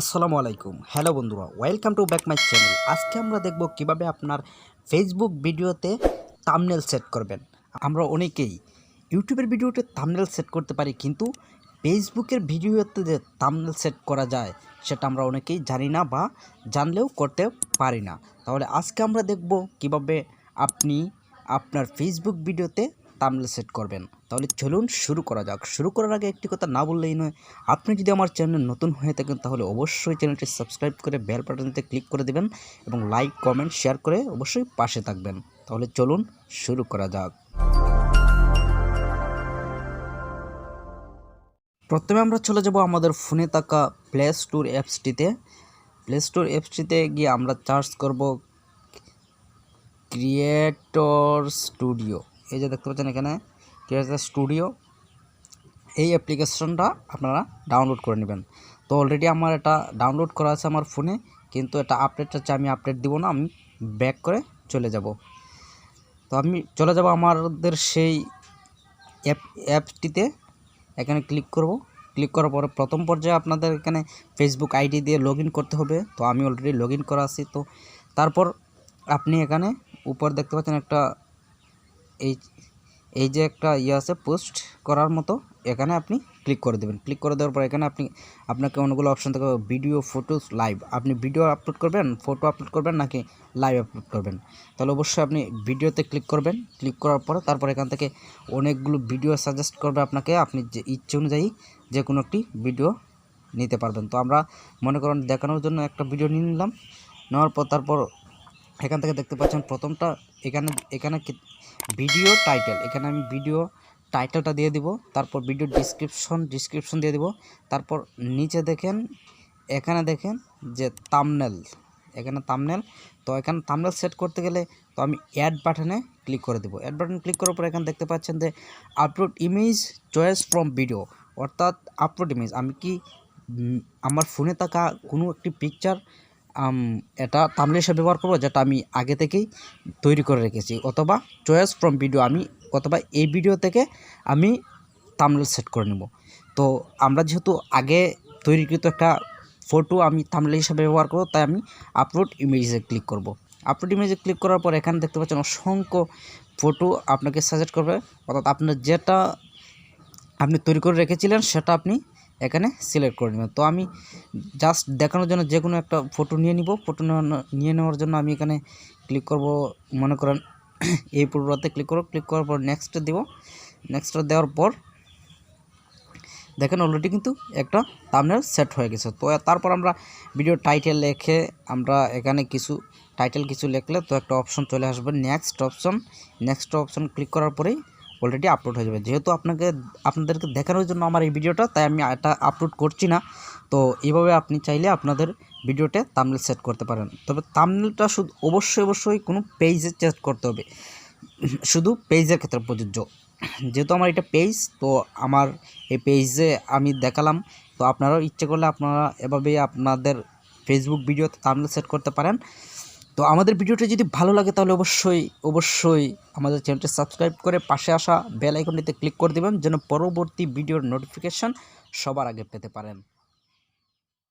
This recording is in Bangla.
আসসালামু আলাইকুম। হ্যালো বন্ধুরা, welcome to back my channel. আজকে আমরা দেখব কিভাবে আপনার ফেসবুক ভিডিওতে থাম্বনেল সেট করবেন। আমরা অনেকেই ইউটিউবের ভিডিওতে থাম্বনেল সেট করতে পারি, কিন্তু ফেসবুকের ভিডিওতে যে থাম্বনেল সেট করা যায় সেটা আমরা অনেকেই জানি না বা জানলেও করতে পারি না। তাহলে আজকে আমরা দেখব কিভাবে আপনি আপনার ফেসবুক ভিডিওতে থাম্বনেল সেট করবেন। তাহলে চলুন শুরু করা যাক। শুরু করার আগে একটি কথা না বললেই নয়, আপনি যদি আমার চ্যানেলে নতুন হয়ে থাকেন তাহলে অবশ্যই চ্যানেলটি সাবস্ক্রাইব করে বেল বাটনটিতে ক্লিক করে দেবেন এবং লাইক কমেন্ট শেয়ার করে অবশ্যই পাশে থাকবেন। তাহলে চলুন শুরু করা যাক। প্রথমে আমরা চলে যাব আমাদের ফোনে থাকা প্লে স্টোর অ্যাপসটিতে গিয়ে আমরা সার্চ করব ক্রিয়েটর স্টুডিও। এই যে দেখতে পাচ্ছেন এখানে ক্রিয়েটর স্টুডিও, এই অ্যাপ্লিকেশনটা আপনারা ডাউনলোড করে নেবেন। তো অলরেডি আমার এটা ডাউনলোড করা আছে আমার ফোনে, কিন্তু এটা আপডেট হচ্ছে, আমি আপডেট দিব না, আমি ব্যাক করে চলে যাব। তো আমি চলে যাব আমাদের সেই অ্যাপটিতে। এখানে ক্লিক করব। ক্লিক করার পরে প্রথম পর্যায়ে আপনাদের এখানে ফেসবুক আইডি দিয়ে লগ ইন করতে হবে। তো আমি অলরেডি লগ ইন করা আছি। তো তারপর আপনি এখানে উপর দেখতে পাচ্ছেন একটা এই যে একটা আছে পোস্ট করার মতো, এখানে আপনি ক্লিক করে দেবেন। ক্লিক করে দেওয়ার পর এখানে আপনাকে অনেকগুলো অপশন থাকে, ভিডিও, ফটোস, লাইভ। আপনি ভিডিও আপলোড করবেন, ফটো আপলোড করবেন নাকি লাইভ আপলোড করবেন। তাহলে অবশ্যই আপনি ভিডিওতে ক্লিক করবেন। ক্লিক করার পরে তারপর এখান থেকে অনেকগুলো ভিডিও সাজেস্ট করবে আপনাকে, আপনি যে ইচ্ছে অনুযায়ী যে কোনো একটি ভিডিও নিতে পারবেন। তো আমরা মনে করেন দেখানোর জন্য একটা ভিডিও নিয়ে নিলাম। নেওয়ার পর তারপর এখান থেকে দেখতে পাচ্ছেন প্রথমটা এখানে ভিডিও টাইটেল, এখানে আমি ভিডিও টাইটেলটা দিয়ে দিব। তারপর ভিডিও ডিসক্রিপশন দিয়ে দিব। তারপর নিচে এখানে দেখেন যে থাম্বনেল, এখানে থাম্বনেল। তো এখানে থাম্বনেল সেট করতে গেলে তো আমি অ্যাড বাটনে ক্লিক করে দেবো। অ্যাড বাটনে ক্লিক করার পর এখানে দেখতে পাচ্ছেন যে upload image choice from video, অর্থাৎ আপলোড ইমেজ। আমি কি আমার ফোনে থাকা কোনো একটি পিকচার এটা থাম্বনেল হিসেবে ব্যবহার করব, যেটা আমি আগে থেকেই তৈরি করে রেখেছি, অথবা চয়েস ফ্রম ভিডিও, অথবা এই ভিডিও থেকে আমি থাম্বনেল সেট করে নেব। তো আমরা যেহেতু আগে তৈরিকৃত একটা ফটো আমি থাম্বনেল হিসেবে ব্যবহার করব, তাই আমি আপলোড ইমেজে ক্লিক করব। আপলোড ইমেজে ক্লিক করার পর এখানে দেখতে পাচ্ছেন অসংখ্য ফটো আপনাকে সাজেস্ট করবে, অর্থাৎ আপনার যেটা আপনি তৈরি করে রেখেছিলেন সেটা আপনি এখানে সিলেক্ট করে নেবেন। তো আমি জাস্ট দেখানোর জন্য যে কোনো একটা ফটো নিয়ে নিব। ফটো নিয়ে নেওয়ার জন্য আমি এখানে ক্লিক করব, মনে করেন এই ফটোটাতে ক্লিক করব। ক্লিক করার পর নেক্সটে দিব। নেক্সটটা দেওয়ার পর দেখেন অলরেডি কিন্তু একটা থাম্বনেল সেট হয়ে গেছে। তো তারপর আমরা ভিডিও টাইটেল লিখে আমরা এখানে টাইটেল কিছু লিখলে তো একটা অপশন চলে আসবে নেক্সট অপশন ক্লিক করার পরেই অলরেডি আপলোড হয়ে যাবে। যেহেতু আপনাদেরকে দেখানোর জন্য আমার এই ভিডিওটা, তাই আমি এটা আপলোড করছি না। তো এইভাবে আপনি চাইলে আপনাদের ভিডিওতে থাম্বনেল সেট করতে পারেন। তবে থাম্বনেলটা শুধু অবশ্যই কোনো পেজে সেট করতে হবে, শুধু পেজের ক্ষেত্রে প্রযোজ্য। যেহেতু আমার এটা পেজ, তো আমার এই পেজে আমি দেখালাম। তো আপনারাও ইচ্ছে করলে আপনারা এভাবেই আপনাদের ফেসবুক ভিডিওতে থাম্বনেল সেট করতে পারেন। তো আমাদের ভিডিওটা যদি ভালো লাগে তাহলে অবশ্যই আমাদের চ্যানেলটি সাবস্ক্রাইব করে পাশে আসা বেল আইকনটিতে ক্লিক করে দেবেন, যেন পরবর্তী ভিডিওর নোটিফিকেশন সবার আগে পেতে পারেন।